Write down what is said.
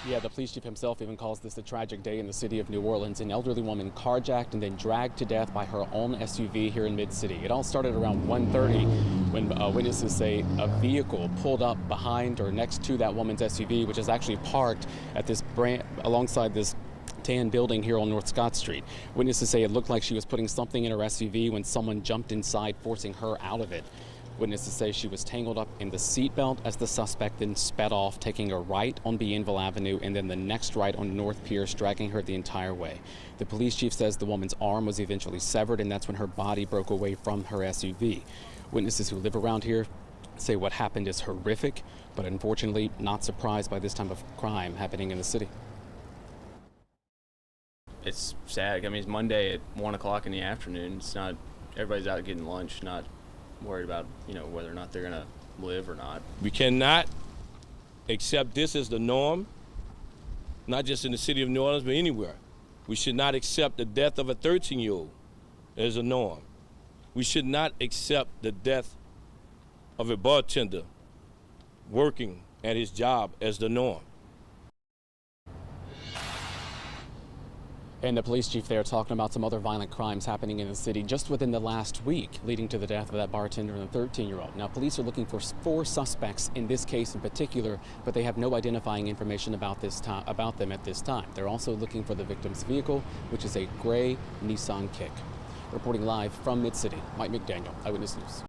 Yeah, the police chief himself even calls this a tragic day in the city of New Orleans. An elderly woman carjacked and then dragged to death by her own SUV here in Mid-City. It all started around 1:30 when witnesses say a vehicle pulled up behind or next to that woman's SUV, which is actually parked at this alongside this tan building here on North Scott Street. Witnesses say it looked like she was putting something in her SUV when someone jumped inside, forcing her out of it. Witnesses say she was tangled up in the seatbelt as the suspect then sped off, taking a right on Bienville Avenue and then the next right on North Pierce, dragging her the entire way. The police chief says the woman's arm was eventually severed, and that's when her body broke away from her SUV. Witnesses who live around here say what happened is horrific, but unfortunately not surprised by this type of crime happening in the city. It's sad. I mean, it's Monday at 1 o'clock in the afternoon. It's not, everybody's out getting lunch, not worried about, whether or not they're going to live or not. We cannot accept this as the norm, not just in the city of New Orleans, but anywhere. We should not accept the death of a 13-year-old as a norm. We should not accept the death of a bartender working at his job as the norm. And the police chief there talking about some other violent crimes happening in the city just within the last week, leading to the death of that bartender and the 13-year-old. Now, police are looking for 4 suspects in this case in particular, but they have no identifying information about them at this time. They're also looking for the victim's vehicle, which is a gray Nissan Kick. Reporting live from Mid-City, Mike McDaniel, Eyewitness News.